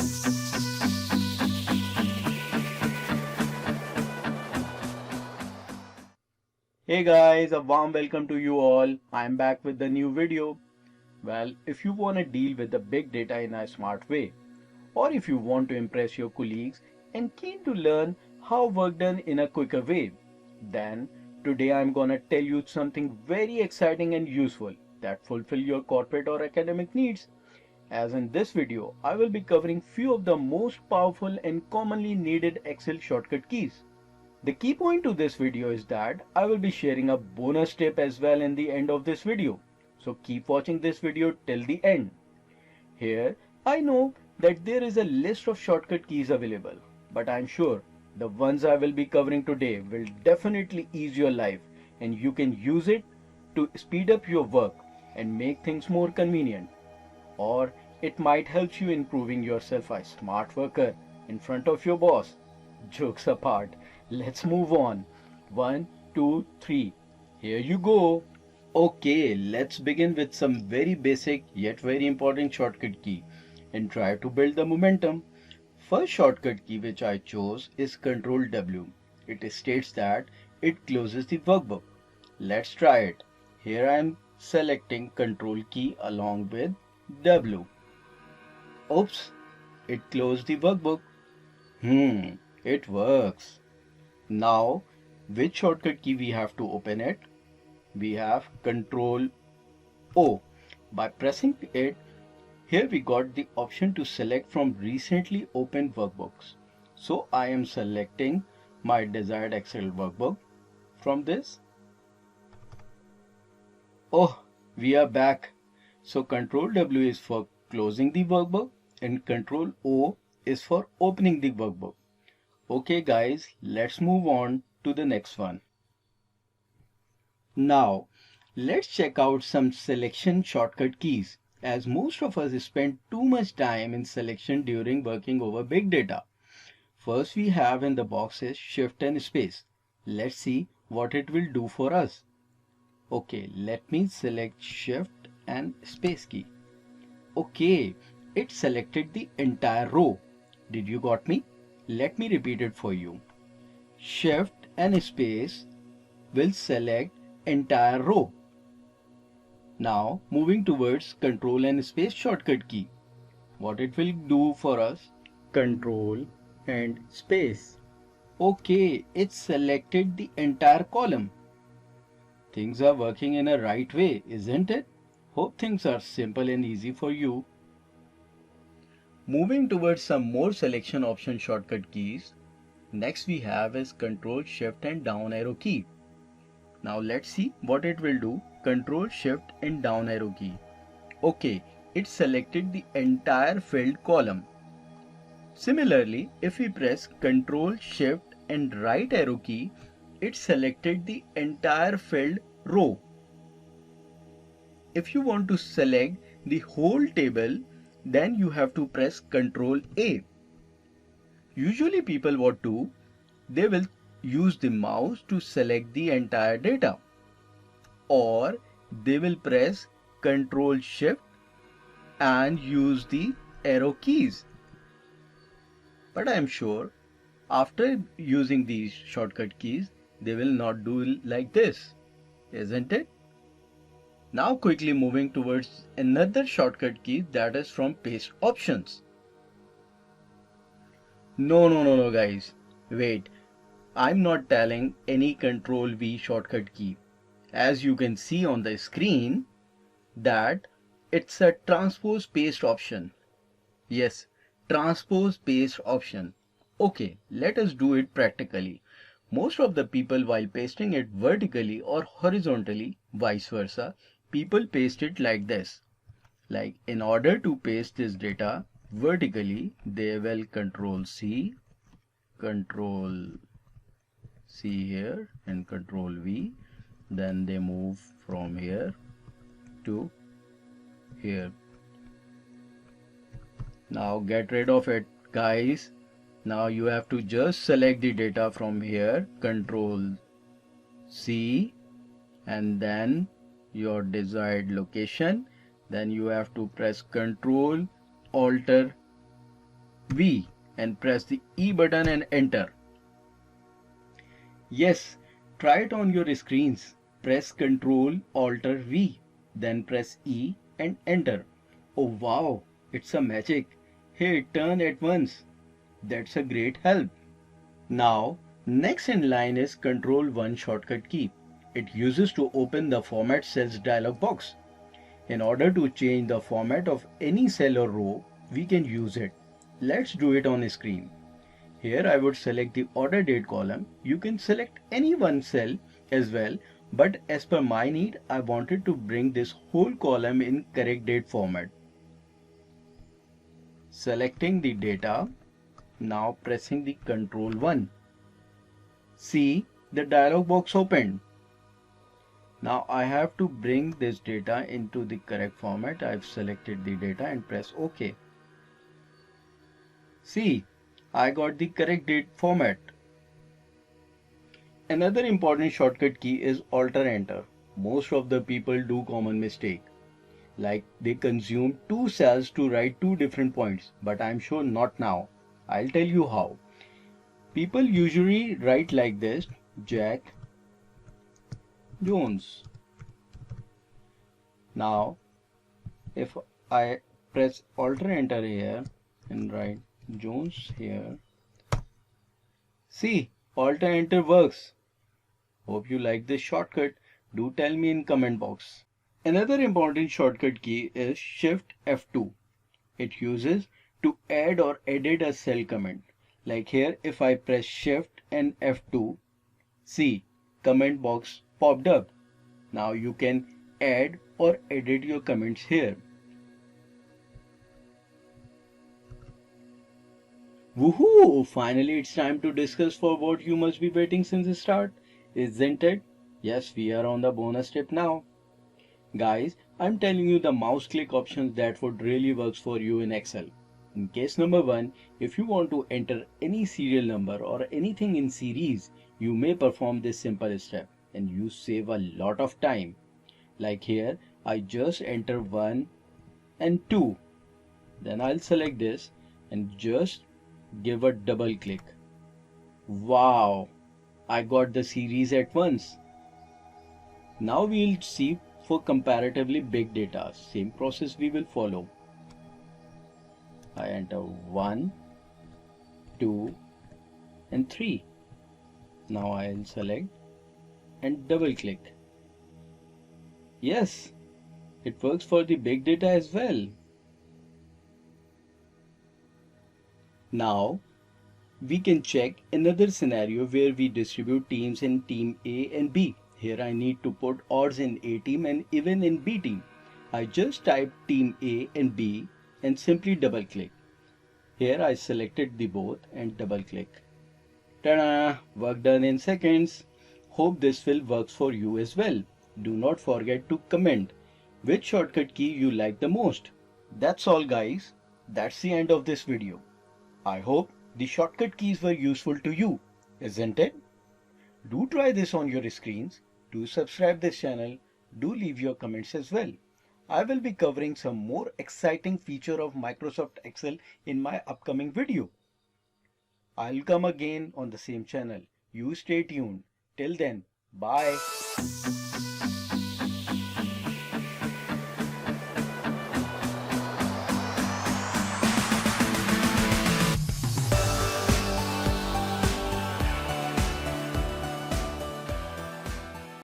Hey guys, a warm welcome to you all. I'm back with the new video. Well, if you want to deal with the big data in a smart way, or if you want to impress your colleagues and keen to learn how work done in a quicker way, then today I'm gonna tell you something very exciting and useful that fulfill your corporate or academic needs. As in this video, I will be covering few of the most powerful and commonly needed Excel shortcut keys. The key point to this video is that I will be sharing a bonus tip as well in the end of this video. So keep watching this video till the end. Here, I know that there is a list of shortcut keys available, but I'm sure the ones I will be covering today will definitely ease your life and you can use it to speed up your work and make things more convenient. Or it might help you in proving yourself a smart worker in front of your boss. Jokes apart, let's move on. One, two, three. Here you go. Okay, let's begin with some very basic yet very important shortcut key and try to build the momentum. First shortcut key which I chose is Ctrl W. It states that it closes the workbook. Let's try it. Here I am selecting Ctrl key along with W. Oops, it closed the workbook. It works. Now, which shortcut key we have to open it? We have Control O. By pressing it, here we got the option to select from recently opened workbooks. So I am selecting my desired Excel workbook from this. Oh, we are back. So Control W is for closing the workbook and Control O is for opening the workbook. Okay guys, let's move on to the next one. Now, let's check out some selection shortcut keys, as most of us spend too much time in selection during working over big data. First we have in the boxes Shift and Space. Let's see what it will do for us. Okay, let me select Shift and Space key. Okay, it selected the entire row. Did you got me? Let me repeat it for you. Shift and Space will select entire row. Now moving towards Control and Space shortcut key. What it will do for us? Control and Space. Okay, it selected the entire column. Things are working in a right way, isn't it? Hope things are simple and easy for you. Moving towards some more selection option shortcut keys, next we have is Control Shift and down arrow key. Now let's see what it will do. Control Shift and down arrow key. Okay, it selected the entire filled column. Similarly, if we press Control Shift and right arrow key, it selected the entire filled row. If you want to select the whole table, then you have to press Control A. Usually people what do? They will use the mouse to select the entire data, or they will press Control Shift and use the arrow keys. But I am sure after using these shortcut keys, they will not do like this, isn't it? Now quickly moving towards another shortcut key, that is from Paste Options. No guys, wait. I'm not telling any Control V shortcut key. As you can see on the screen, that it's a transpose paste option. Yes, transpose paste option. Okay, let us do it practically. Most of the people, while pasting it vertically or horizontally, vice versa, people paste it like this. Like, in order to paste this data vertically, they will Control C here and Control V. Then they move from here to here. Now get rid of it, guys. Now you have to just select the data from here, Control C, and then your desired location. Then you have to press Control Alter V and press the E button and enter. Yes, try it on your screens. Press Ctrl Alt V, then press E and enter. Oh wow, it's a magic. Hey, turn at once. That's a great help. Now, next in line is Ctrl 1 shortcut key. It uses to open the Format Cells dialog box. In order to change the format of any cell or row, we can use it. Let's do it on screen. Here I would select the order date column. You can select any one cell as well, but as per my need, I wanted to bring this whole column in correct date format. Selecting the data, now pressing the Ctrl 1. See, the dialog box opened. Now I have to bring this data into the correct format. I've selected the data and press OK. See, I got the correct date format. Another important shortcut key is Alt Enter. Most of the people do common mistake. Like they consume two cells to write two different points, but I'm sure not now. I'll tell you how. People usually write like this, Jack Jones. Now, if I press Alt Enter here and write Jones here, see, Alt Enter works. Hope you like this shortcut. Do tell me in comment box. Another important shortcut key is Shift F2. It uses to add or edit a cell comment. Like here, if I press Shift and F2, see, comment box popped up. Now you can add or edit your comments here. Woohoo! Finally, it's time to discuss for what you must be waiting since the start, isn't it? Yes, we are on the bonus tip now. Guys, I'm telling you the mouse click options that would really works for you in Excel. In case number 1, if you want to enter any serial number or anything in series, you may perform this simple step and you save a lot of time. Like here, I just enter 1 and 2. Then I'll select this and just give a double click. Wow, I got the series at once. Now we'll see for comparatively big data. Same process we will follow. I enter 1, 2 and 3. Now I'll select and double click. Yes, it works for the big data as well. Now we can check another scenario where we distribute teams in team A and B. Here I need to put odds in A team and even in B team. I just type team A and B and simply double click. Here I selected the both and double click. Ta-da! Work done in seconds. Hope this will work for you as well. Do not forget to comment which shortcut key you like the most. That's all guys. That's the end of this video. I hope the shortcut keys were useful to you, isn't it? Do try this on your screens. Do subscribe this channel. Do leave your comments as well. I will be covering some more exciting feature of Microsoft Excel in my upcoming video. I'll come again on the same channel. You stay tuned. Till then, bye.